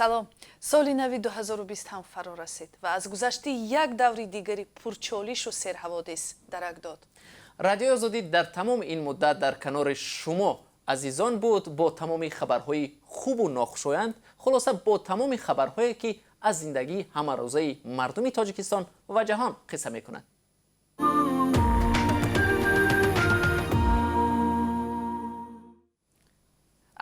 салом. соли нави 2020 ҳам фаро расид ва аз гузашти як даври дигари пурчолишу серҳаводис дарак дод. радиои озодӣ дар тамоми ин муддат дар канори шумо азизон буд бо тамоми хабарҳои хубу нохушоянд, хулоса бо тамоми хабарҳое ки аз зиндагии ҳамарӯзаи мардуми Тоҷикистон ва ҷаҳон қисса мекунад.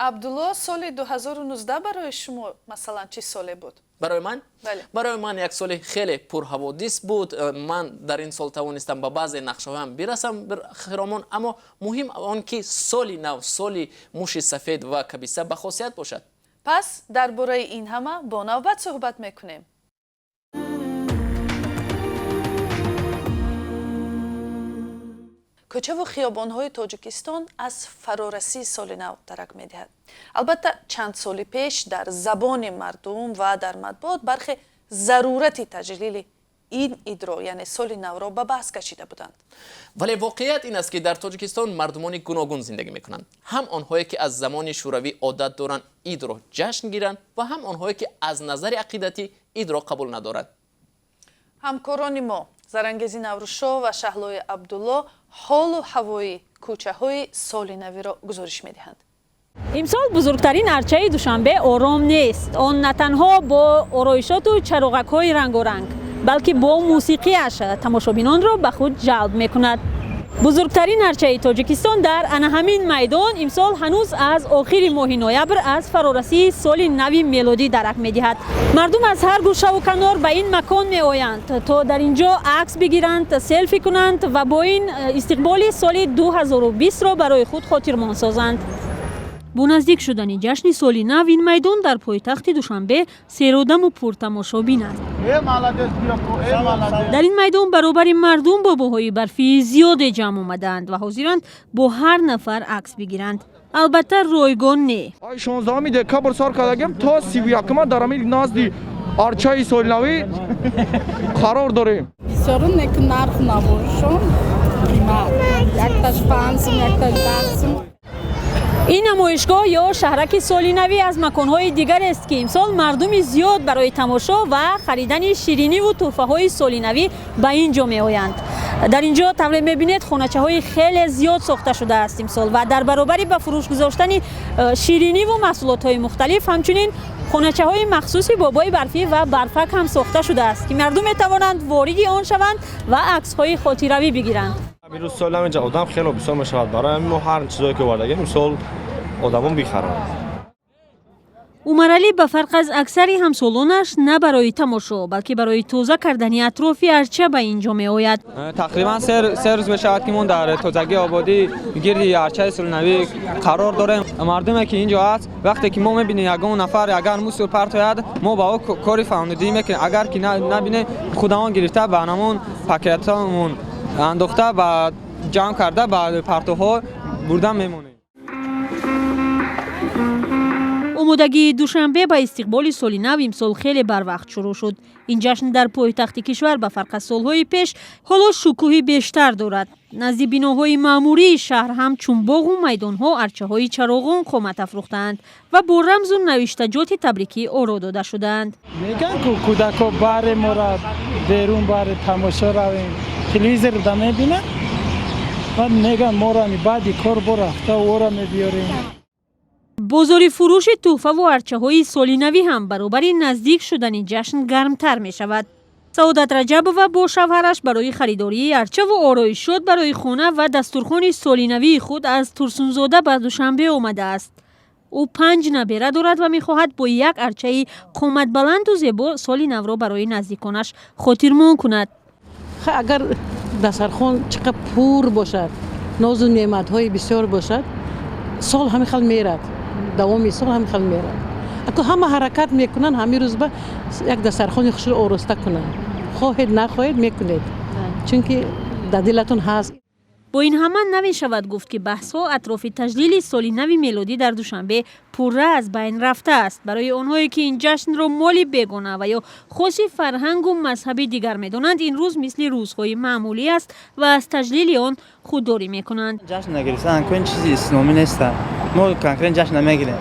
абдулло, соли 2019 барои шумо масалан чӣ соле буд? барои ман? Бале. барои ман як соли хеле пурҳаводис буд. ман дар ин сол тавонистам ба баъзе нақшаҳоям бирасам хиромон, аммо муҳим он ки соли нав, соли муши сафед ва кабиса ба хосият бошад. пас дар бораи ин ҳама бо навбат суҳбат мекунем. кӯчаву хиёбонҳои Тоҷикистон аз фарорасии соли нав дарак медиҳад. албатта чанд соли пеш дар забони мардум ва дар матбуот бархе зарурати таҷлили ин идро, яъне соли навро ба баҳс кашида буданд. вале воқеият ин аст ки дар Тоҷикистон мардумони гуногун зиндагӣ мекунанд. ҳам онҳое ки аз замони шӯравӣ одат доранд идро ҷашн гиранд ва ҳам онҳое ки аз назари ақидатӣ идро қабул надоранд. ҳамкорони мо Зарангези Наврӯзшоҳ ва Шаҳлои Абдулло ҳолу ҳавои кӯчаҳои соли навиро гузориш медиҳанд. имсол бузургтарин арчаи душанбе ором нест. Он на танҳо бо ороишоту чароғакҳои рангоранг, балки бо мусиқияш тамошобинонро ба худ ҷалб мекунад. бузургтарин арчаи Тоҷикистон дар ана ҳамин майдон имсол ҳанӯз аз охири моҳи ноябр аз фарорасии соли нави мелодӣ дарак медиҳад. мардум аз ҳар гӯшаву канор ба ин макон меоянд то дар ин ҷо акс бигиранд, селфи кунанд ва бо ин истиқболи соли 2020-ро барои худ хотирмон созанд. бо наздик шудани ҷашни соли нав ин майдон дар пойтахти Душанбе серодаму пуртамошобин аст. дар ин майдон баробари мардум бо боҳои барфии зиёде ҷамъ омаданд ва ҳозиранд бо ҳар нафар акс бигиранд. албатта ройгон не. 16 декабр сар кардагим то 31 дар ҳамин назди арчаи солинавӣ қарор дорем. бисёрун неки нарх набошон қимат якташ 5 сум якташ 10 сум. ин намоишгоҳ ё шаҳраки солинавӣ аз маконҳои дигар аст ки имсол мардуми зиёд барои тамошо ва харидани шириниву тӯҳфаҳои солинавӣ ба ин ҷо меоянд. дар ин ҷо тавре мебинед хоначаҳои хеле зиёд сохта шудааст имсол ва дар баробари ба фурӯш гузоштани шириниву маҳсулотҳои мухталиф ҳамчунин хоначаҳои махсуси бобои барфӣ ва барфак ҳам сохта шудааст ки мардум метавонанд вориди он шаванд ва аксҳои хотиравӣ бигиранд. امروز سال اینجا آدم خیلی بسیار میشود برای همین ما هر چیزایی که وردگیم سال آدمون بیخرن. умар алӣ ба фарқ аз аксари ҳамсолонаш на барои тамошо балки барои тоза кардани атрофи арча ба ин ҷо меояд. тақрибан 3 рӯз мешавад ки мон дар тозагии ободӣ гирди арчаи солинавӣ қарор дорем. мардуме ки ин ҷо аст вақте ки мо мебинем ягон нафар агар мусул партояд мо ба о кори фаҳмидӣ мекунем. агар ки набинем худамон гирифта ба намон пакетамон андохта ба ҷамъ карда ба партоҳо бурда мемонем. омодагии душанбе ба истиқболи соли нав имсол хеле барвақт шурӯъ шуд. ин ҷашн дар пойтахти кишвар ба фарқ аз солҳои пеш ҳоло шукӯҳи бештар дорад. назди биноҳои маъмурии шаҳр ҳам чун боғу майдонҳо арчаҳои чароғон қомат афрӯхтаанд ва бо рамзу навиштаҷоти табрикӣ оро дода шуданд. меган ку кӯдако баҳре мора берун баҳре тамошо равем телевизорда мебинад ва меган морами баъди кор борафта ора мебиёрем. бозори фурӯши тӯҳфаву арчаҳои солинавӣ ҳам баробари наздик шудани ҷашн гармтар мешавад. саодат раҷабова бо шавҳараш барои харидории арчаву ороишот барои хона ва дастурхони солинавии худ аз турсунзода ба Душанбе омадааст. ӯ 5 набера дорад ва мехоҳад бо як арчаи қоматбаланду зебо соли навро барои наздиконаш хотирмон кунад. агар дастархон чиқа пур бошад, нозу неъматҳои бисёр бошад, сол ҳамин хел мерад, давоми сол ҳамин хел мерад. ако ҳама ҳаракат мекунанд ҳамин рӯз ба як дастархони хушро ороста кунанд, хоҳед нахоҳед мекунед, чунки дар дилатон ҳаст. бо ин ҳама намешавад гуфт ки баҳсҳо атрофи таҷлили соли нави мелодӣ дар Душанбе пурра аз байн рафтааст. барои онҳое ки ин ҷашнро моли бегона ва ё хоси фарҳангу мазҳаби дигар медонанд ин рӯз мисли рӯзҳои маъмулӣ аст ва аз таҷлили он худдорӣ мекунанд. ҷашн нагирифтан ин чизи исломӣ нест. мо конкрет ҷашн намегирем.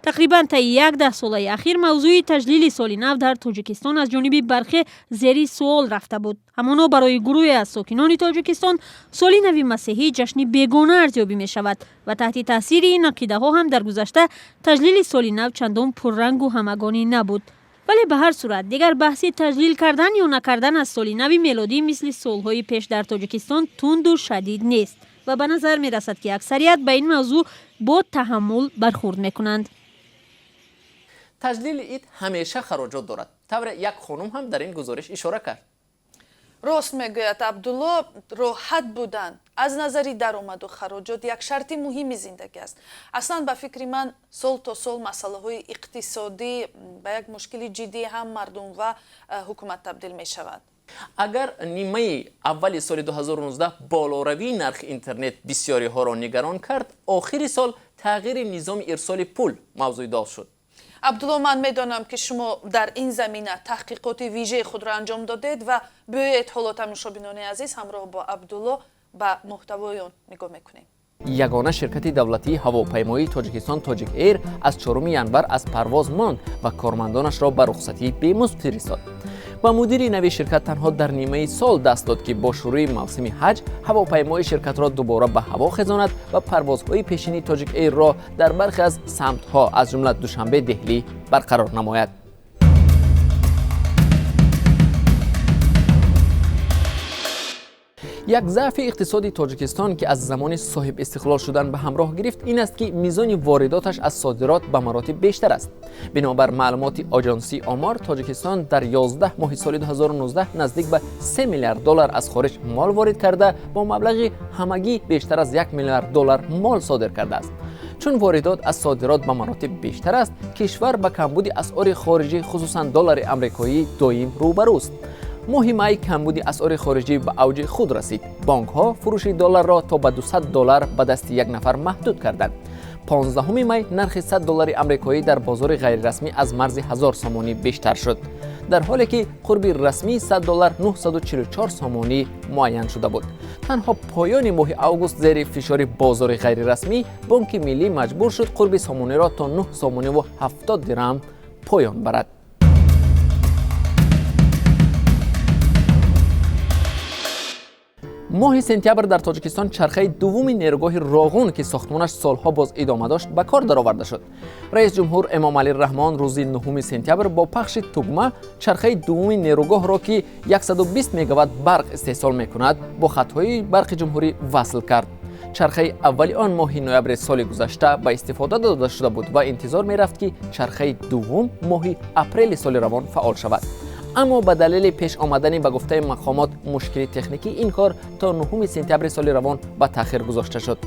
تقریبا تا 11 سال اخیر موضوع تجلیل سال نو در تاجیکستان از جانب برخی زیر سوال رفته بود. همانا برای گروهی از ساکنان تاجیکستان سال نو مسیحی جشن بیگانه ارزیابی می شود و تحت تاثیر این عقیده ها هم در گذشته تجلیل سال نو چندان پررنگ و همگانی نبود. ولی به هر صورت دیگر بحثی تجلیل کردن یا نکردن از سال نو میلادی مثل سالهای پیش در تاجیکستان تند و شدید نیست و به نظر می رسد که اکثریت به این موضوع با تحمل برخورد می کنند. تجلیل عید همیشه خراجات دارد. طور یک خانم هم در این گزارش اشاره کرد. راست میگوید عبدالله، راحت بودن از نظری درآمد و خراجات یک شرط مهمی زندگی است. اصلا به فکر من سال تا سال مسئله های اقتصادی به یک مشکل جدی هم مردم و حکومت تبدیل می شود. اگر نیمه اول سال 2019 بالاروی نرخ اینترنت بسیاری ها را نگران کرد، آخر سال تغییر نظام ارسال پول موضوع داشت شد. عبدالله، من میدانم که شما در این زمینه تحقیقات ویژه خود را انجام دادید و بیایید حالا تماشابینان عزیز همراه با عبدالله به محتوای آن نگاه میکنیم. یگانه شرکت دولتی هواپیمایی تاجیکستان تاجیک ایر از 4 ینور از پرواز ماند و کارمندانش را به رخصتی بی‌مزد فرستاد. و مدیر نوی شرکت تنها در نیمه سال دست داد که با شروع موسم حج هواپیمای شرکت را دوباره به هوا خزاند و پروازهای پیشینی تاجیک ایر را در برخی از سمت‌ها از جمله دوشنبه دهلی برقرار نماید. یک ضعف اقتصادی تاجیکستان که از زمان صاحب استقلال شدن به همراه گرفت این است که میزان وارداتش از صادرات به مراتب بیشتر است. بنابر معلومات آژانسی آمار، تاجیکستان در 11 ماه سال 2019 نزدیک به 3 میلیارد دلار از خارج مال وارد کرده با مبلغ همگی بیشتر از 1 میلیارد دلار مال صادر کرده است. چون واردات از صادرات به مراتب بیشتر است، کشور به کمبود اسعار خارجی خصوصا دلار آمریکایی دائم روبروست. ماه می کمبود اسعار خارجی به اوج خود رسید. بانک ها فروش دلار را تا به 200 دلار به دست یک نفر محدود کردند. 15 می نرخ 100 دلار آمریکایی در بازار غیر رسمی از مرز 1000 سامانی بیشتر شد، در حالی که قرب رسمی 100 دلار 944 سامانی معین شده بود. تنها پایان ماه اوگوست زیر فشار بازار غیر رسمی، بانک ملی مجبور شد قرب سامانی را تا 9 سامانی و 70 درهم پایان برد. ماه سپتامبر در تاجیکستان چرخه دوم نیروگاه راغون که ساختمانش سالها باز ادامه داشت به کار درآورده شد. رئیس جمهور امام علی الرحمن روز 9 سپتامبر با پخش توگمه چرخه دوم نیروگاه را که 120 مگاوات برق استحصال میکند با خطهای برق جمهوری وصل کرد. چرخه اولی آن ماه نوامبر سال گذشته به استفاده داده شده بود و انتظار میرفت که چرخه دوم ماه اپریل سال روان فعال شود. اما به دلیل پیش آمدن به گفته مقامات مشکل تکنیکی این کار تا 9 سپتامبر سال روان به تأخیر گذاشته شد.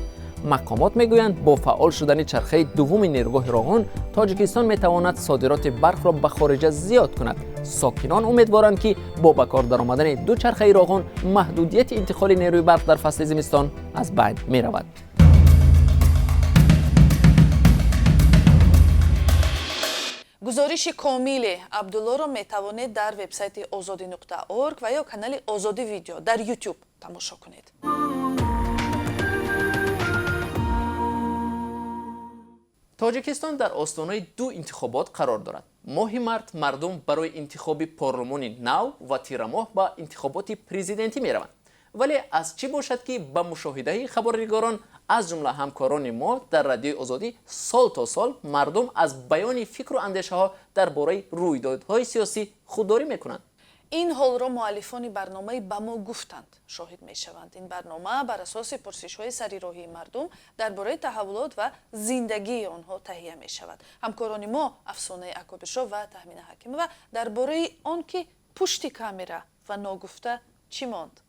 مقامات میگویند با فعال شدن چرخه دوم نیروگاه راغون تاجیکستان میتواند صادرات برق را به خارج زیاد کند. ساکنان امیدوارند که با به کار درآمدن دو چرخه راغون محدودیت انتقال نیروی برق در فصل زمستان از بین میرود. گزارش کامل عبدالله را میتوانید در وبسایت ozodi.org و یا کانال آزادی ویدیو در یوتیوب تماشا کنید. تاجیکستان در آستانه دو انتخابات قرار دارد. ماه مارس مردم برای انتخاب پارلمان نو و تیر ماه به انتخابات پرزیدنتی می روند. ولی از چی باشد که به مشاهده خبرنگاران از جمله همکاران ما در رادیوی آزادی سال تا سال مردم از بیان فکر و اندیشه ها درباره رویدادهای سیاسی خودداری میکنند. این حال را مؤلفان برنامه به ما گفتند، شاهد می شوند. این برنامه بر اساس پرسش های سریراهی مردم درباره تحولات و زندگی آنها تهیه می شود. همکاران ما افسانه اکابرشا و تخمین حکیم و درباره آن که پشت کامera و ناگفته چی ماند.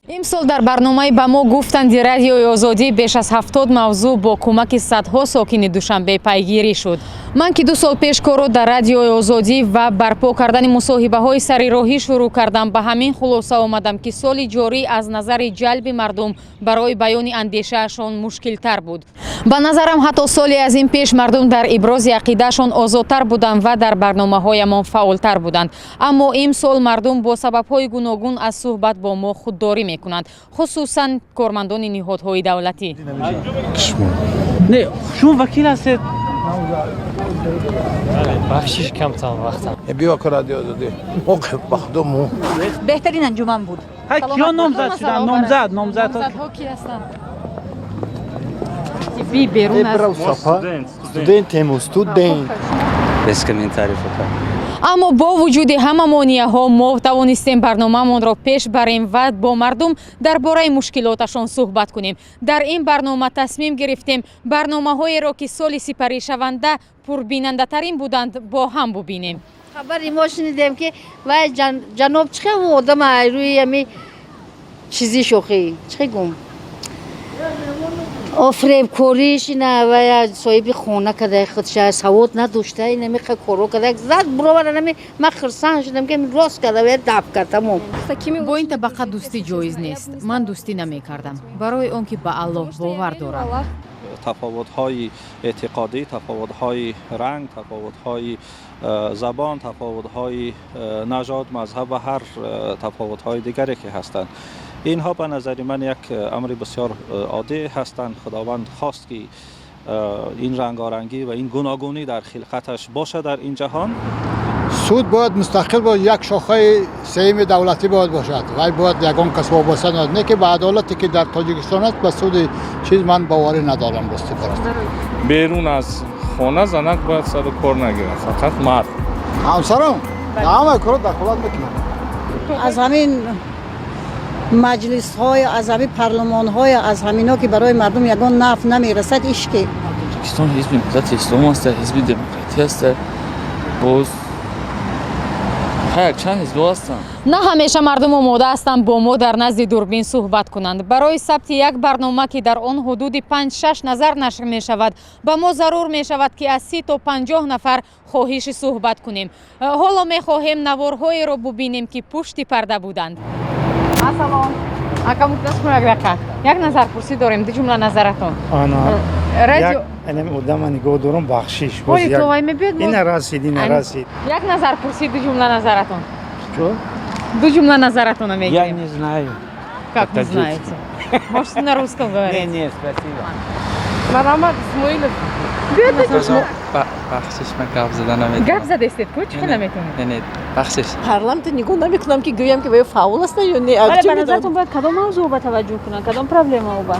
امسال در برنامه با ما گفتند رادیوی آزادی بیش از 70 موضوع با کمک صدها ساکن دوشنبه پیگیری شد. من که 2 سال پیش کار در رادیوی آزادی و برپا کردن مصاحبه های سریراهی شروع کردم، به همین خلاصه آمدم که سال جاری از نظر جلب مردم برای بیان اندیشه‌شان مشکل تر بود. به نظرم حتی سالی از این پیش مردم در ابراز عقیده‌شان آزادتر بودند و در برنامه‌هایمان فعالتر بودند. اما امسال مردم با سبب‌های گوناگون از صحبت با ما خودداری می‌کنند، خصوصاً کارمندان نهادهای دولتی. نه، شما وکیل هستید، بخشش کم تام وقتم بیا که رادیو آزادی موقع بخدمو بهترین انجمن بود. کیا نامزد شدن؟ نامزدها کی هستن؟ بی بیرون از студент بسکمین تعریف کرد. аммо бо вуҷуди ҳама монеаҳо мо тавонистем барномаамонро пеш барем ва бо мардум дар бораи мушкилоташон суҳбат кунем. Дар ин барнома тасмим гирифтем барномаҳоеро ки соли сипаришаванда пурбинандатарин буданд бо ҳам бубинем. خبری ما شنیدیم که وای جناب چه آدم روی همی چیزی شوخی چه گم آفریب کوریش نه وای صاحب خونه کده خودش سواد نداشته اینمی کارو کده زد برابر نمی من خرسان شدم که راست کده و دب کردم. با این طبقه دوستی جایز نیست. من دوستی نمیکردم برای اون که به الله باور دارم. تفاوت‌های اعتقادی، تفاوت‌های رنگ، تفاوت‌های زبان، تفاوت‌های نژاد، مذهب و هر تفاوت‌های دیگری که هستند. اینها به نظر من یک امر بسیار عادی هستند. خداوند خواست که این رنگارنگی و این گوناگونی در خلقتش باشه در این جهان. سود باید مستقل با یک شاخه سهم دولتی باید باشد و باید یگان کس وابسته نباشد. نه که به عدالتی که در تاجیکستان است به سود چیز من باوری ندارم. راستی پرست بیرون از خانه زنک باید سر کار نگیرن، فقط مرد. همسرم همه کار دخالت میکنن. از همین مجلس های، از همین پارلمان های، از همینا که برای مردم یگان نفع نمیرسد ایش که تاجیکستان حزب ملت اسلام است، حزب دموکراتی است. باز چند حزب هستند. نه همیشه مردم آماده هستند با ما در نزد دوربین صحبت کنند. برای ثبت یک برنامه که در آن حدود 5-6 نظر نشر می شود به ما ضرور می شود که از 30 تا 50 نفر خواهش صحبت کنیم. حالا می خواهیم نوارهایی را ببینیم که پشت پرده بودند. سلام. یک نظر پرسی داریم. دو جمله نظرتون. رادیو اینم آدم نگاه دارم بخشش. این رسید. یک نظر پرسی دو جمله نظرتون. چو؟ دو جمله نظرتون میگیم. Я не знаю. Как не знаете? Можете на русском говорить? Нет, спасибо. Марамат Исмоилов. بخشش من گپ زدن نمیتونم. گپ زده استید کو چی نمیتونید؟ نه بخشش. پارلمانت نگاه نمیکنم که گویم که فعال است یا نه. ولی به نظرتون باید کدام موضوع به توجه کنن؟ کدام پرابلم او با؟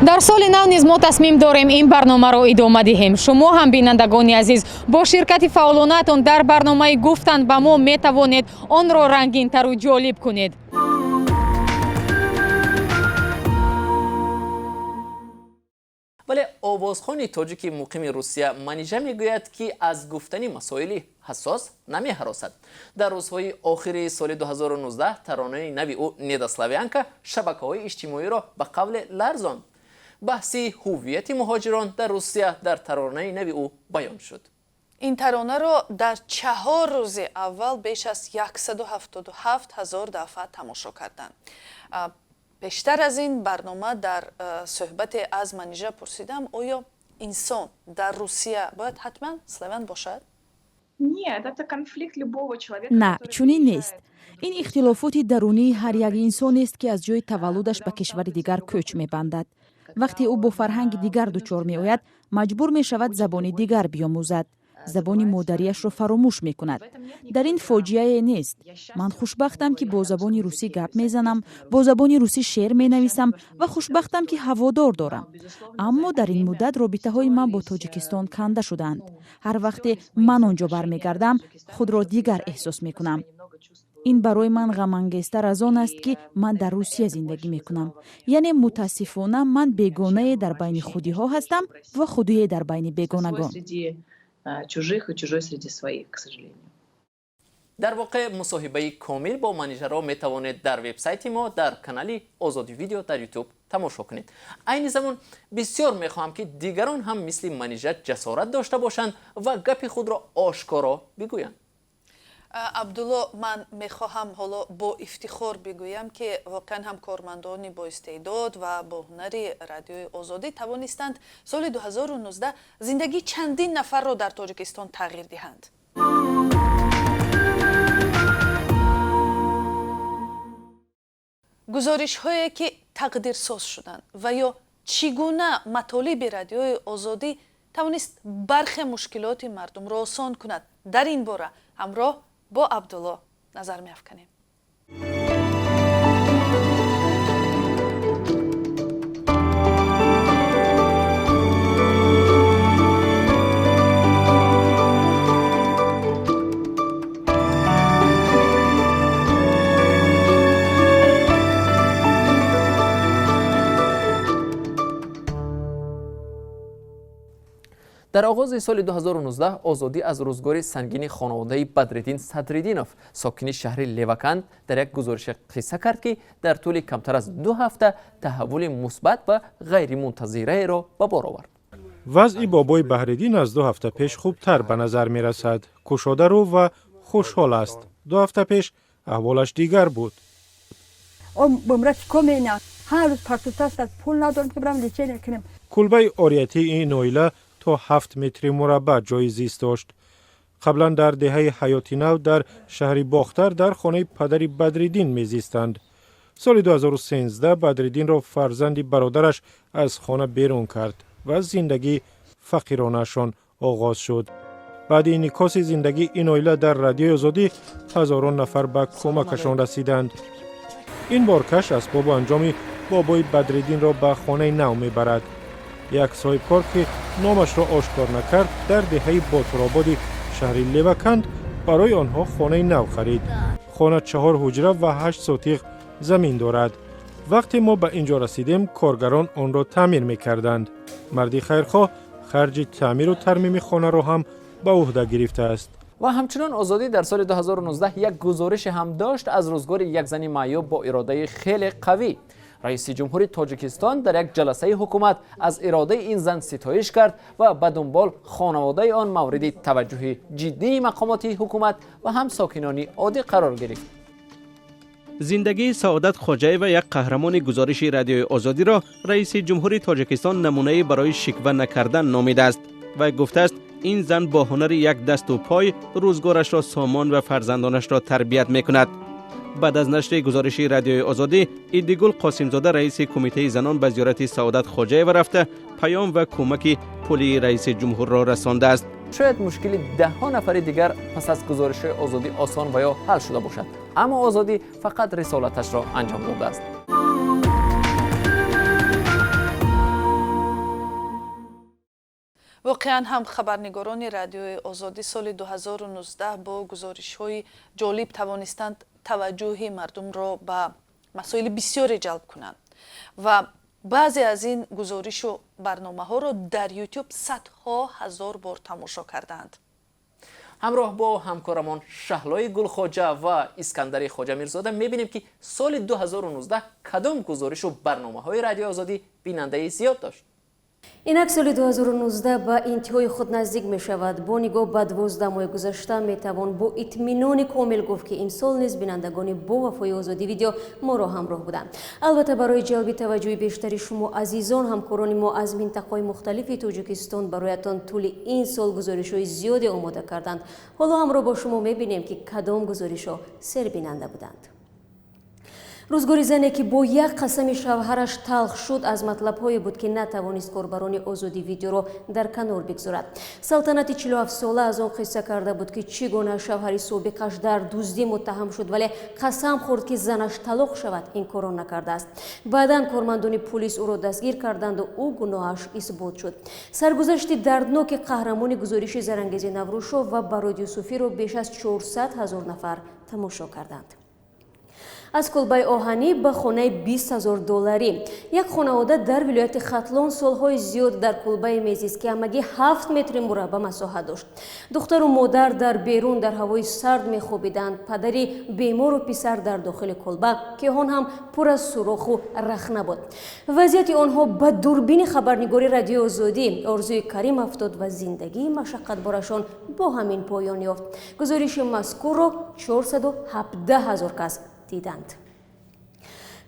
در سال نو نیز ما تصمیم داریم این برنامه را ادامه دهیم. شما هم بینندگان عزیز با شرکت فعالانتون در برنامه گفتن به ما میتوانید آن را رنگین تر و جالب کنید. ولی آوازخوانی تاجیکی مقیم روسیه منیژه میگوید که از گفتنی مسائل حساس نمی‌هراسد. در روزهای آخر سال 2019 ترانه نوی او نیداسلاویانکا شبکه‌های اجتماعی را به قول لرزاند. بحثی هویت مهاجران در روسیه در ترانه نوی او بیان شد. این ترانه را در 4 روز اول بیش از 177,000 دفعه تماشا کردند. بیشتر از این برنامه در صحبت از منیژه پرسیدم آیا انسان در روسیه باید حتما سلوان باشد؟ نه، چنین نیست. این اختلافات درونی هر یک انسان است که از جای تولدش به کشور دیگر کوچ می‌بندد. وقتی او با فرهنگ دیگر دچار می‌آید، مجبور می‌شود زبان دیگر بیاموزد. زبان مادریش را فراموش می کند. در این فاجعه نیست. من خوشبختم که با زبان روسی گپ می زنم، با زبان روسی شعر می نویسم و خوشبختم که هوادار دارم. اما در این مدت رابطه های من با تاجیکستان کنده شدند. هر وقت من آنجا برمیگردم خود را دیگر احساس می کنم. این برای من غم انگیزتر از آن است که من در روسیه زندگی می کنم. یعنی متاسفانه من بیگانه در بین خودی ها هستم و خودی در بین بیگانگان. чужих и чужой среди своих, к сожалению. در واقع مصاحبه کامل با منیژه را می توانید در وبسایت ما در کانال آزادی ویدیو در یوتیوب تماشا کنید. عین زمان بسیار می خواهم که دیگران هم مثل منیژه جسارت داشته باشند و گپ خود را آشکارا بگویند. عبدالله، من میخواهم حالا با افتخار بگویم که واقعا هم کارمندان با استعداد و با هنر رادیوی آزادی توانستند سال 2019 زندگی چندین نفر را در تاجیکستان تغییر دهند. گزارش هایی که تقدیر ساز شدند و یا چگونه مطالب رادیوی آزادی توانست برخی مشکلات مردم را آسان کند. در این باره همراه با عبدالله نظر می‌افکنیم. در آغاز سال 2019 آزادی از روزگار سنگین خانواده بدرالدین صدرالدینов ساکن شهر لیوکند در یک گزارش قصه کرد که در طول کمتر از 2 هفته تحول مثبت و غیر منتظره را به بار آورد. وضع بابای بدرالدین از 2 هفته پیش خوبتر به نظر می رسد. کشاده رو و خوشحال است. 2 هفته پیش احوالش دیگر بود. کلبه آریتی این اویله تا 7 متر مربع جای زیست داشت. قبلا در دهه حیاتی نو در شهر باختر در خانه پدر بدرالدین میزیستند. سال 2013 بدرالدین را فرزند برادرش از خانه بیرون کرد و زندگی فقیرانشان آغاز شد. بعد انعکاس زندگی این عائله در رادیوی آزادی هزاران نفر به کمکشان رسیدند. این بارکش اسباب انجام بابای بدرالدین را به خانه نو میبرد. یک صاحبکار که نامش را آشکار نکرد در دهه باتورآباد شهر لیوکند برای آنها خانه نو خرید. خانه 4 حجره و 8 سوتیق زمین دارد. وقتی ما به اینجا رسیدیم کارگران آن را تعمیر میکردند. مردی خیرخواه خرج تعمیر و ترمیم خانه را هم به عهده گرفته است. و همچنان آزادی در سال 2019 یک گزارش هم داشت از روزگار یک زن معیوب با اراده خیلی قوی. رئیس جمهور تاجیکستان در یک جلسه حکومت از اراده این زن ستایش کرد و به دنبال خانواده آن مورد توجه جدی مقامات حکومت و هم ساکنان عادی قرار گرفت. زندگی سعادت خواجه و یک قهرمان گزارش رادیوی آزادی را رئیس جمهور تاجیکستان نمونه برای شکوه نکردن نامیده است و گفته است این زن با هنر یک دست و پای روزگارش را سامان و فرزندانش را تربیت میکند. بعد از نشر گزارش رادیوی آزادی، ایدیگل قاسمزاده رئیس کمیته زنان به زیارت سعادت خواجه و رفته پیام و کمک پلی رئیس جمهور را رسانده است. شاید مشکل 10 نفر دیگر پس از گزارش آزادی آسان و یا حل شده باشد، اما آزادی فقط رسالتش را انجام داده است. واقعا هم خبرنگاران رادیوی آزادی سال 2019 با گزارش‌های جالب توانستند توجه مردم را به مسائل بسیاری جلب کنند و بعضی از این گزارش و برنامه‌ها را در یوتیوب صدها هزار بار تماشا کردند. همراه با همکارمان شهلای گلخواجه و اسکندر خواجه میرزاده می‌بینیم که سال 2019 کدام گزارش و برنامه‌های رادیو آزادی بیننده زیاد داشت. اینک سال 2019 به انتهای خود نزدیک می شود. با نگاه به 12 ماه گذشته می توان با اطمینان کامل گفت که این سال نیز بینندگان با وفای آزادی ویدیو ما را همراه بودند. البته برای جلب توجه بیشتر شما عزیزان همکاران ما از منطقه‌های مختلف تاجیکستان برایتان طول این سال گزارش‌های زیادی آماده کردند. حالا همراه با شما می بینیم که کدام گزارش‌ها سربیننده بودند. روزگاری زنی که با یک قسم شوهرش تلخ شد از مطلب‌های بود که نتوانست کاربران آزادی ویدیو را در کنار بگذارد. سلطنت 47 ساله از آن قصه کرده بود که چگونه شوهر سابقش در دزدی متهم شد ولی قسم خورد که زنش طلاق شود این کار را نکرده است. بعداً کارمندان پلیس او را دستگیر کردند و او گناهش اثبات شد. سرگذشت دردناک قهرمان گزارش زرنگیز نوروز و براد یوسفی را بیش از 400,000 نفر تماشا کردند. از کلبه آهنی به خانه 20,000 دلاری. یک خانواده در ولایت ختلان سالهای زیاد در کلبه میزیست که همگی 7 متر مربع مساحت داشت. دختر و مادر در بیرون در هوای سرد میخوابیدند. پدری بیمار و پسر در داخل کلبه که آن هم پر از سوراخ و رخنه بود. وضعیت آنها به دوربین خبرنگاری رادیو آزادی آرزوی کریم افتاد و زندگی مشقت بارشان با همین پایان یافت. گزارش مذکور را 417,000 کس دیدند.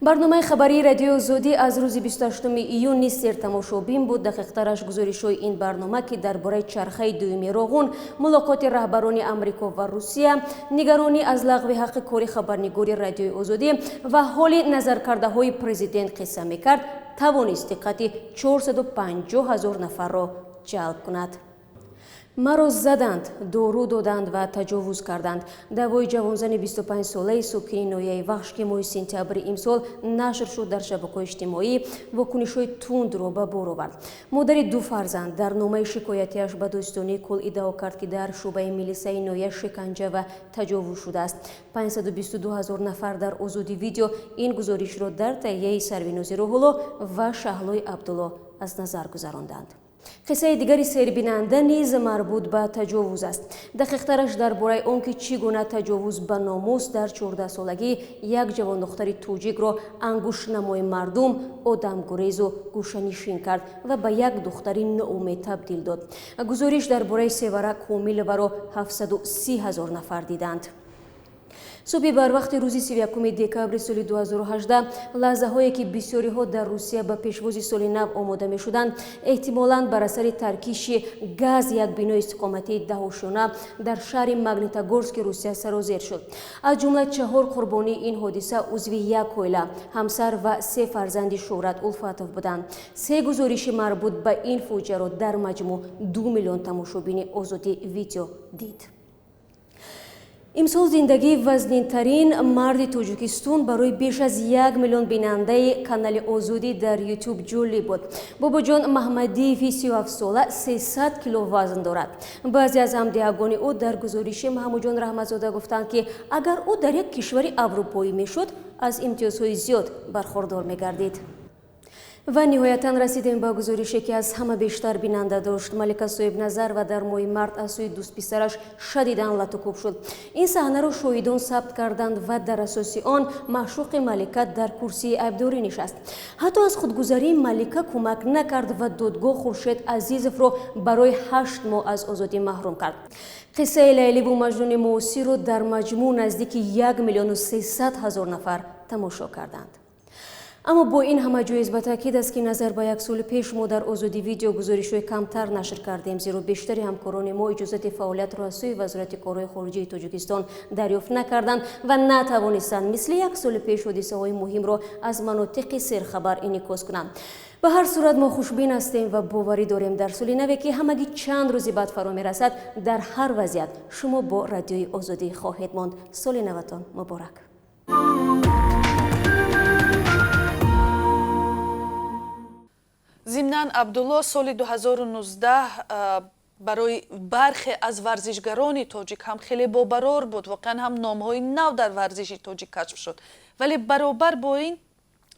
برنامه خبری رادیو آزادی از روز 28 ایون نیز سرتماشابین بود. دقیق‌ترش گزارش‌های این برنامه که درباره چرخه دوم راغون، ملاقات رهبران امریکا و روسیه، نگرانی از لغو حق کاری خبرنگاری رادیو آزادی و حال نظرکرده‌های پرزیدنت قصه می‌کرد، توانست دقت 450,000 نفر را ҷалб кунад. маро заданд, дору доданд ва таҷовуз карданд. давои ҷавонзани 25 солаи сокини ноҳияи вахш ки моҳи сентябри имсол нашр шуд дар шабакаҳои иҷтимоӣ вокунишҳои тундро ба бор овард. модари ду фарзанд дар номаи шикоятиаш ба дӯстонии кӯл иддао кард ки дар шӯъбаи милисаи ноҳия шиканҷа ва таҷовуз шудааст. 522 000 нафар дар озодӣ видео ин гузоришро дар таҳияи сарвинози роҳулло ва шаҳлои абдулло аз назар гузаронданд. қиссаи дигари сербинанда низ марбут ба таҷовуз аст. дақиқтараш дар бораи он ки чӣ гуна таҷовуз ба номус дар 14-солагӣ як ҷавондухтари тоҷикро ангуштнамои мардум одамгурезу гӯшанишин кард ва ба як духтари ноумед табдил дод. гузориш дар бораи севара комиловаро 730 000 нафар диданд. субҳи барвақти рӯзи 31 декабри соли 2018 лаҳзаҳое ки бисёриҳо дар русия ба пешвози соли нав омода мешуданд эҳтимолан бар асари таркиши газ як бинои истиқоматии даҳошона дар шаҳри магнитогорски русия сарозер шуд. аз ҷумла 4 қурбонии ин ҳодиса узви як оила ҳамсар ва 3 фарзанди шӯҳрат улфатов буданд. 3 гузориши марбут ба ин фоҷиаро дар маҷмӯъ 2 миллион тамошобини озодӣ видео дид. имсол зиндагии вазнинтарин марди тоҷикистон барои беш аз 1 миллион бинандаи канали озодӣ дар ютуб ҷолиб буд. бобоҷон маҳмадиеви 37 сола 300 кило вазн дорад. баъзе аз ҳамдиҳагони ӯ дар гузориши маҳмуҷон раҳматзода гуфтанд ки агар ӯ дар як кишвари аврупоӣ мешуд аз имтиёзҳои зиёд бархурдор мегардид. ва ниҳоятан расидем ба гузорише ки аз ҳама бештар бинанда дошт. малика соҳибназарова дар моҳи март аз сӯи дӯстписараш шадидан латукӯб шуд. ин саҳнаро шоҳидон сабт карданд ва дар асоси он маъшуқи малика дар курсии айбдорӣ нишаст. ҳатто аз худгузарии малика кӯмак накард ва додгоҳ хуршед азизовро барои 8 моҳ аз озодӣ маҳрум кард. қиссаи лайливу маҷнуни муосирро дар маҷмӯъ наздики 1 миллион 300 000 нафар тамошо карданд. аммо бо ин ҳама ҷоиз ба таъкид аст ки назар ба як соли пеш мо дар озодӣ видео гузоришҳои камтар нашр кардем, зеро бештари ҳамкорони мо иҷозати фаъолиятро аз сӯи вазорати корҳои хориҷии тоҷикистон дарёфт накарданд ва натавонистанд мисли як соли пеш ҳодисаҳои муҳимро аз манотиқи серхабар инъикос кунанд. ба ҳар сурат мо хушбин ҳастем ва боварӣ дорем дар соли наве ки ҳамагӣ чанд рӯзи баъд фаро мерасад, дар ҳар вазъият шумо бо радиои озодӣ хоҳед монд. соли наветон муборак. зимнан абдулло соли 2019 барои бархе аз варзишгарони тоҷик ҳам хеле бобарор буд. воқеан ҳам номҳои нав дар варзиши тоҷик кашф шуд, вале баробар бо ин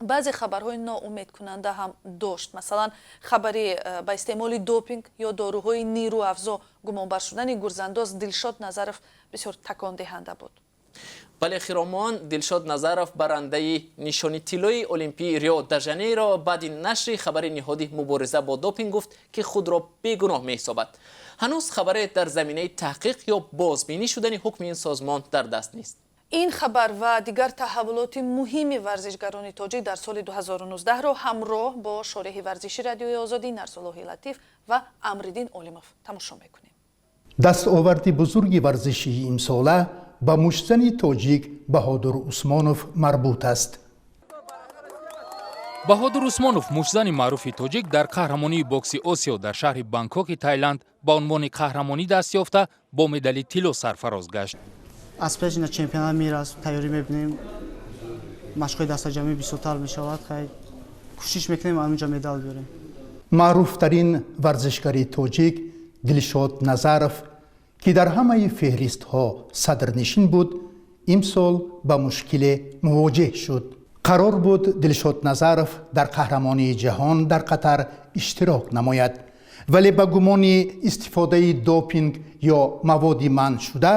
баъзе хабарҳои ноумедкунанда ҳам дошт. масалан хабари ба истеъмоли допинг ё доруҳои нирӯафзо гумонбар шудани гурзандоз Дилшод Назаров бисёр такондеҳанда буд. бале хиромон Дилшод Назаров барандаи нишони тиллои олимпии Рио де Жанейро баъди нашри хабари ниҳоди мубориза бо допинг гуфт ки худро бегуноҳ меҳисобад. ҳанӯз хабаре дар заминаи таҳқиқ ё бозбинӣ шудани ҳукми ин созмон дар даст нест. ин хабар ва дигар таҳаввулоти муҳими варзишгарони тоҷик дар соли 2019-ро ҳамроҳ бо шореҳи варзиши Радиои Озодӣ Нарсуллоҳи Латиф ва Амриддин Олимов тамошо мекунем. дастоварди бузурги варзиши имсола ба мушзани тоҷик Баҳодур Усмонов марбут аст. Баҳодур Усмонов мушзани маъруфи тоҷик дар қаҳрамонии бокси Осиё дар шаҳри Бангкоки Таиланд ба унвони қаҳрамонӣ даст ёфта бо медали тилло сарфароз гашт. аз пеш ина чемпионат мира тайёрӣ мебинем, машқҳои дастаҷамӣ бисёртар мешавад, кӯшиш мекунем анҷа медал биёрем. маъруфтарин варзишгари тоҷик Дилшод Назаров ки дар ҳамаи феҳристҳо садрнишин буд, имсол ба мушкиле мувоҷеҳ шуд. қарор буд Дилшод Назаров дар қаҳрамонии ҷаҳон дар Қатар иштирок намояд, вале ба гумони истифодаи допинг ё маводи манъ шуда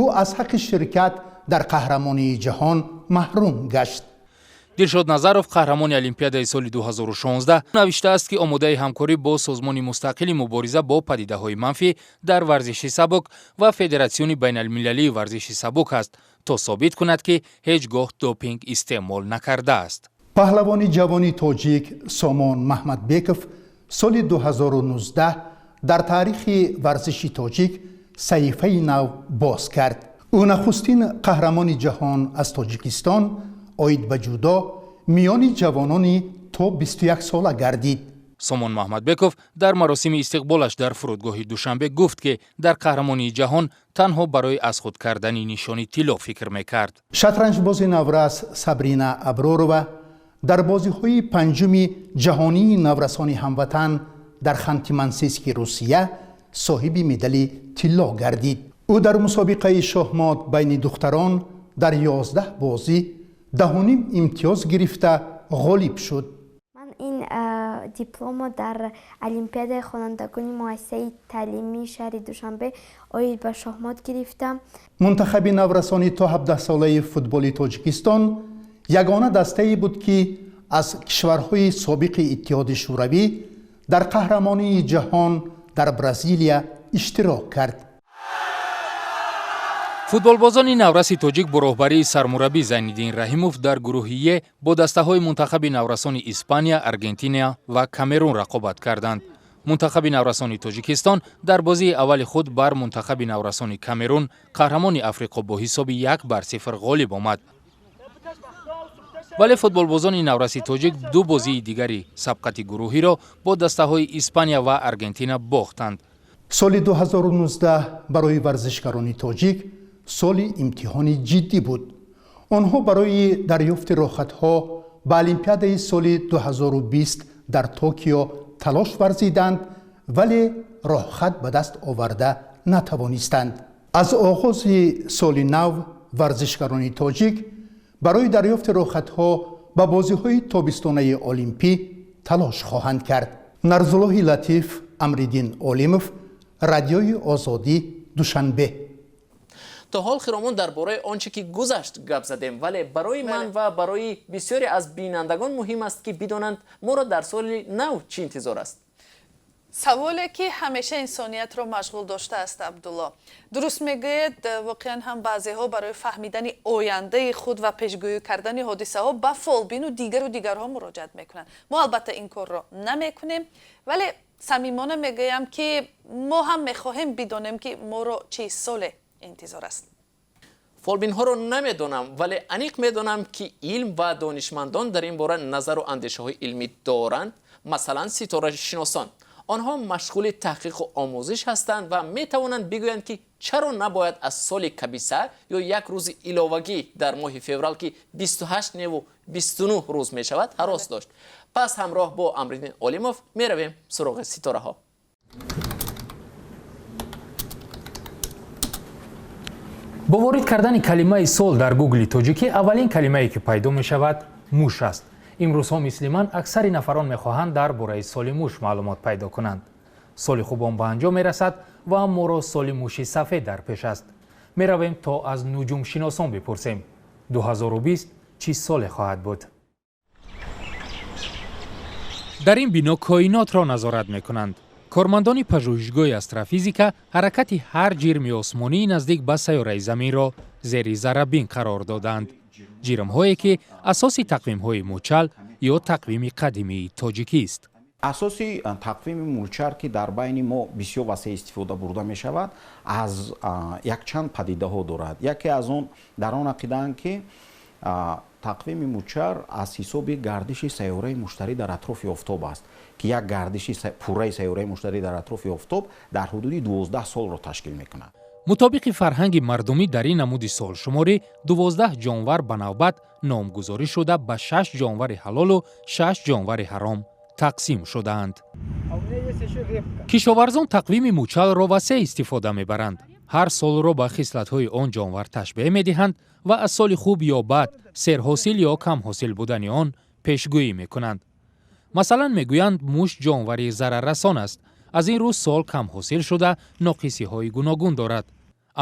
ӯ аз ҳаққи ширкат дар қаҳрамонии ҷаҳон маҳрум гашт. Дилшод Назаров қаҳрамони Олимпиадаи соли 2016 навиштааст ки омодаи ҳамкорӣ бо созмони мустақили мубориза бо падидаҳои манфӣ дар варзиши сабук ва Федератсиони байналмилалии варзиши сабук аст, то собит кунад ки ҳеҷ гоҳ допинг истеъмол накардааст. паҳлавони ҷавони тоҷик Сомон Маҳмадбеков соли 2019 дар таърихи варзиши тоҷик саҳифаи нав боз кард. ӯ нахустин қаҳрамони ҷаҳон аз Тоҷикистон оид ба ҷудо миёни ҷавонони то 21 сола гардид. сомон маҳмадбеков дар маросими истиқболаш дар фурудгоҳи душанбе гуфт ки дар қаҳрамонии ҷаҳон танҳо барои аз худ кардани нишони тилло фикр мекард. шатранҷбози наврас Сабрина Абророва дар бозиҳои панҷуми ҷаҳонии наврасони ҳамватан дар Ханти-Мансийски Русия соҳиби медали тилло гардид. ӯ дар мусобиқаи шоҳмот байни духтарон дар 11 бозӣ 10 имтиёз гирифта ғолиб шуд. ман ин дипломо дар олимпиадаи хонандагони муассисаи таълимии шаҳри Душанбе оид ба шоҳмот гирифтам. мунтахаби наврасони то 17 солаи футболи Тоҷикистон ягона дастае буд ки аз кишварҳои собиқи Иттиҳоди Шӯравӣ дар қаҳрамонии ҷаҳон дар Бразилия иштирок кард. футболбозони навраси тоҷик бо роҳбарии сармураббӣ Зайниддин Раҳимов дар гурӯҳи Е бо дастаҳои мунтахаби наврасони Испания, Аргентина ва Камерун рақобат карданд. мунтахаби наврасони Тоҷикистон дар бозии аввали худ бар мунтахаби наврасони Камерун, қаҳрамони Африқо, бо ҳисоби 1-0 ғолиб омад. вале футболбозони навраси тоҷик ду бозии дигари сабқати гурӯҳиро бо дастаҳои Испания ва Аргентина бохтанд. соли 2019 барои варзишгарони тоҷик соли имтиҳони ҷиддӣ буд. онҳо барои дарёфти роҳхатҳо ба олимпиадаи соли 2020 дар Токио талош варзиданд, вале роҳхат ба даст оварда натавонистанд. аз оғози соли нав варзишгарони тоҷик барои дарёфти роҳхатҳо ба бозиҳои тобистонаи олимпӣ талош хоҳанд кард. Нарзуллоҳи Латиф, Амриддин Олимов, Радиои Озодӣ, Душанбе. то ҳол хиромон дар бораи онче ки гузашт гап задем, вале барои ман ва барои бисёре аз бинандагон муҳим аст ки бидонанд моро дар соли нав чӣ интизор аст. саволе ки ҳамеша инсониятро машғул доштааст Абдулло. дуруст мегӯед, воқеан ҳам баъзеҳо барои фаҳмидани ояндаи худ ва пешгӯӣ кардани ҳодисаҳо ба фолбину дигару дигарҳо муроҷиат мекунанд. мо албатта ин корро намекунем, вале самимона мегӯям ки мо ҳам мехоҳем бидонем ки моро чӣ соле интизор аст. фолбинҳоро намедонам, вале аниқ медонам ки илм ва донишмандон дар ин бора назару андешаҳои илмӣ доранд. масалан ситорашиносон, онҳо машғули таҳқиқу омӯзиш ҳастанд ва метавонанд бигӯянд ки чаро набояд аз соли кабиса ё як рӯзи иловагӣ дар моҳи феврал ки 28 неву 29 рӯз мешавад ҳарос дошт. пас ҳамроҳ бо Амриддин Олимов меравем суроғи ситораҳо. бо ворид кардани калимаи сол дар гугли тоҷикӣ аввалин калимае ки пайдо мешавад муш аст. имрӯзҳо мисли ман аксари нафарон мехоҳанд дар бораи соли муш маълумот пайдо кунанд. соли хубон ба анҷом мерасад ва моро соли муши сафед дар пеш аст. меравем то аз нуҷумшиносон бипурсем 2020 чӣ соле хоҳад буд. дар ин бино коинотро назорат мекунанд. кормандони пажӯҳишгоҳи астрофизика ҳаракати ҳар ҷирми осмонии наздик ба сайёраи заминро зери заррабин қарор доданд. ҷирмҳое ки асоси тақвимҳои мӯчал ё тақвими қадимии тоҷикист. асоси тақвими мӯчал ки дар байни мо бисёр васеъ истифода бурда мешавад аз якчанд падидаҳо дорад. яке аз он дар он ақидаанд ки тақвими мӯчал аз ҳисоби гардиши сайёраи муштарӣ дар атрофи офтоб аст ки як гардиши пурраи сайёраи муштарӣ дар атрофи офтоб дар ҳудуди 12 солро ташкил мекунад. мутобиқи фарҳанги мардумӣ дар ин намуди солшуморӣ 12 ҷонвар ба навбат номгузорӣ шуда ба 6 ҷонвари ҳалолу 6 ҷонвари ҳаром тақсим шудаанд. кишоварзон тақвими мӯчалро васеъ истифода мебаранд. ҳар солро ба хислатҳои он ҷонвар ташбеҳ медиҳанд ва аз соли хуб ё бад, серҳосил ё камҳосил будани он пешгӯӣ мекунанд. масалан мегӯянд муш ҷонвари зараррасон аст. аз ин рӯ сол камҳосил шуда ноқисиҳои гуногун дорад.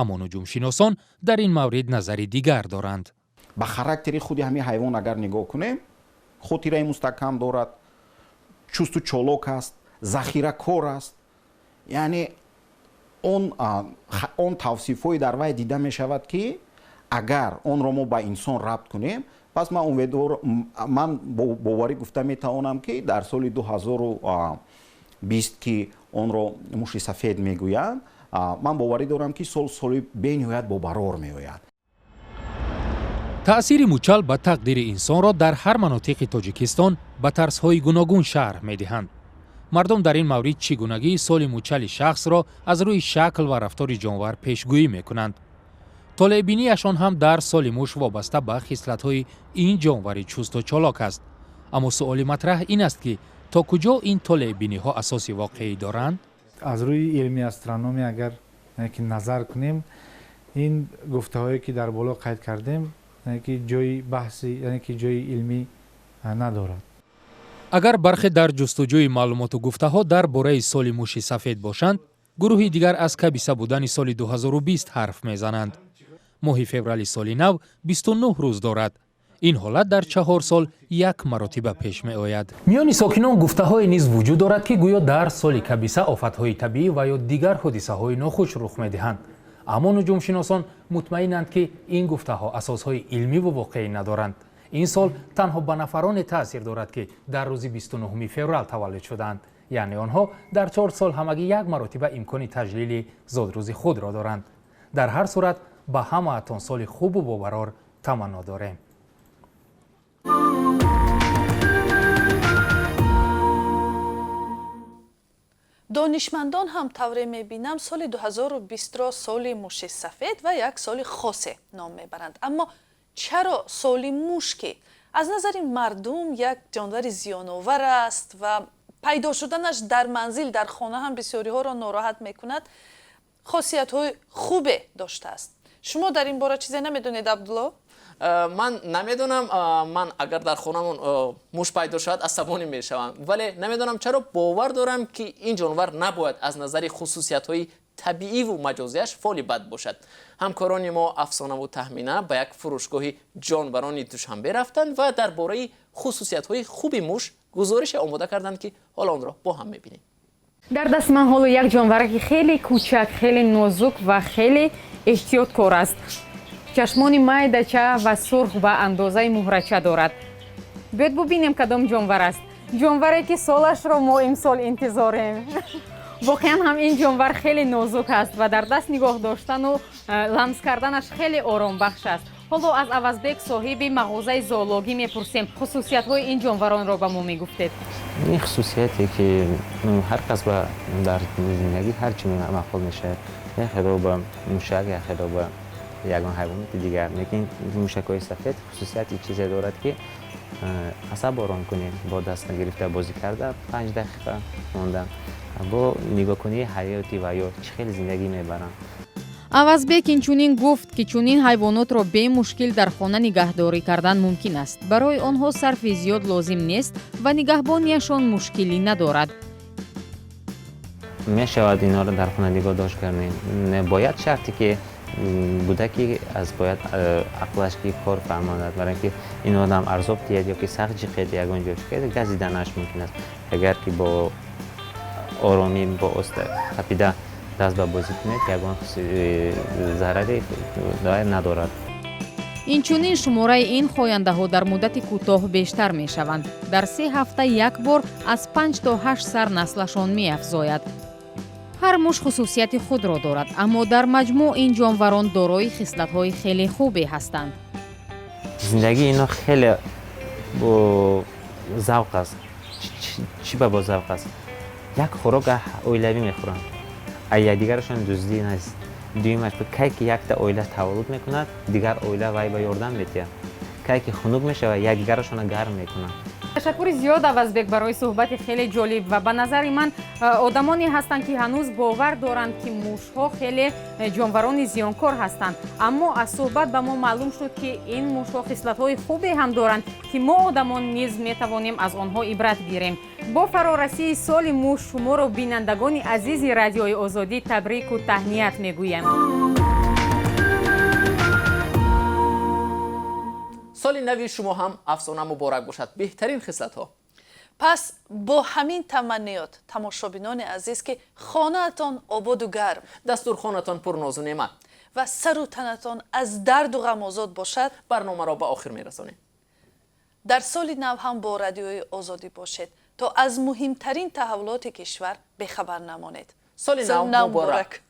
аммо нуҷумшиносон дар ин маврид назари дигар доранд. ба характери худи ҳамин ҳайвон агар нигоҳ кунем, хотираи мустаҳкам дорад, чусту чолок аст, захиракор аст. яъне он тавсифҳое дар вай дида мешавад ки агар онро мо ба инсон рабт кунем, пас ман боварӣ гуфта метавонам ки дар соли 2020 ки онро муши сафед мегӯянд, ман боварӣ дорам ки соли бениҳоят бобарор меояд. таъсири мӯчал ба тақдири инсонро дар ҳар манотиқи тоҷикистон ба тарзҳои гуногун шарҳ медиҳанд. мардум дар ин маврид чӣ гунагии соли мучали шахсро аз рӯи шакл ва рафтори ҷонвар пешгӯӣ мекунанд. толеъбинияшон ҳам дар соли муш вобаста ба хислатҳои ин ҷонвари чусту чолок аст. аммо суоли матраҳ ин аст ки то куҷо ин толеъбиниҳо асоси воқеӣ доранд? аз рӯи илми астрономия агар назар кунем, ин гуфтаҳое ки дар боло қайд кардем ҷои баҳси ҷои илмӣ надорад. агар бархе дар ҷустуҷӯи маълумоту гуфтаҳо дар бораи соли муши сафед бошанд, гурӯҳи дигар аз кабиса будани соли 2020 ҳарф мезананд. моҳи феврали соли нав 29 рӯз дорад. ин ҳолат дар 4 сол як маротиба пеш меояд. миёни сокинон гуфтаҳое низ вуҷуд дорад ки гӯё дар соли кабиса офатҳои табиӣ ва ё дигар ҳодисаҳои нохуш рух медиҳанд. аммо нуҷумшиносон мутмаинанд ки ин гуфтаҳо асосҳои илмиву воқеӣ надоранд. ин сол танҳо ба нафароне таъсир дорад ки дар рӯзи 29 феврал таваллуд шуданд. яъне онҳо дар 4 сол ҳамагӣ як маротиба имкони таҷлили зодрӯзи худро доранд. дар ҳар сурат ба ҳамаатон соли хубу бобарор таманно дорем. донишмандон ҳам тавре мебинам соли 2020ро соли муши сафед ва як соли хосе ном мебаранд. аммо чаро соли муш ки аз назари мардум як ҷонвари зиёновар аст ва пайдо шуданаш дар манзил дар хона ҳам бисёриҳоро нороҳат мекунад, хосиятҳои хубе доштааст. шумо дар ин бора чизе намедонед, Абдулло? ман намедонам. ман агар дар хонамон муш пайдо шавад асабонӣ мешавам, вале намедонам чаро бовар дорам ки ин ҷонвар набояд аз назари хусусиятҳои табииву маҷозияш фоли бад бошад. ҳамкорони мо афсонаву тахмина ба як фурӯшгоҳи ҷонварони Душанбе рафтанд ва дар бораи хусусиятҳои хуби муш гузорише омода карданд ки ҳоло онро бо ҳам мебинем. дар дасти ман ҳоло як ҷонваре хеле кӯчак, хеле нозук ва хеле эҳтиёткор аст. чашмони майдача ва сурх ба андозаи муҳрача дорад. биёд бубинем кадом ҷонвар аст. ҷонваре ки солашро мо имсол интизорем. воқеан ҳам ин ҷонвар хеле нозук аст ва дар даст нигоҳ доштану ламс карданаш хеле оромбахш аст. ҳоло аз Авазбек соҳиби мағозаи зоологӣ мепурсем хусусиятҳои ин ҷонваронро ба мо мегуфтед. این خصوصیتی که هر کس با در زندگی هر چی مخلوق میشه یا خدا با موشک یا خدا با یگان حیوانات دیگر، لیکن موشک‌های سفید خصوصیتی چیزی دارد که عصب آرام کنیم با دست گرفته بازی کرده 5 دقیقه موندن با نگاه کنی حیاتی و یا خیلی زندگی میبرن. авазбек инчунин гуфт ки чунин ҳайвонотро бемушкил дар хона нигаҳдорӣ кардан мумкин аст. барои онҳо сарфи зиёд лозим нест ва нигаҳбонияшон мушкилӣ надорад. мешавад инҳоро дар хона нигоҳ дошт кардем. бояд шарти ки буда ки аз бояд ақлаш ки кор фаҳмонад, барои ки ин одам арзоб тиҳад ё ки сахт ҷиқед ягон ҷо шикад газиданаш мумкин аст. агар ки бо оромӣ бо тапида даст ба бозӣ кунед ягон зараре надорад. инчунин шумораи ин хояндаҳо дар муддати кӯтоҳ бештар мешаванд. дар 3 ҳафта як бор аз 5 то 8 сар наслашон меафзояд. ҳар муш хусусияти худро дорад, аммо дар маҷмӯъ ин ҷонварон дорои хислатҳои хеле хубе ҳастанд. зиндагии ино хеле бо завқ аст. чӣ ба бо завқ аст? як хӯрок оилавӣ мехӯранд, якдигарашон дуздӣ нест. дуюмаш кай ки якта оила таваллуд мекунад, дигар оила вай ба ёрдам метиҳад. кай ки хунук мешавад, якдигарашона гарм мекунад. ташаккури зиёд Авазбек барои суҳбати хеле ҷолиб ва ба назари ман одамоне ҳастанд ки ҳанӯз бовар доранд ки мушҳо хеле ҷонварони зиёнкор ҳастанд, аммо аз суҳбат ба мо маълум шуд ки ин мушҳо хислатҳои хубе ҳам доранд ки мо одамон низ метавонем аз онҳо ибрат гирем. бо фарорасии соли муш шуморо бинандагони азизи Радиои Озодӣ табрику таҳният мегӯям. соли нави шумо ҳам афсона муборак бошад. беҳтарин хислатҳо. пас бо ҳамин таманниёт тамошобинони азиз ки хонаатон ободу гарм, дастурхонатон пурнозу неъмат ва сару танатон аз дарду ғам озод бошад, барномаро ба охир мерасонем. дар соли нав ҳам бо Радиои Озодӣ бошед то аз муҳимтарин таҳаввулоти кишвар бехабар намонед. соли нав муборак.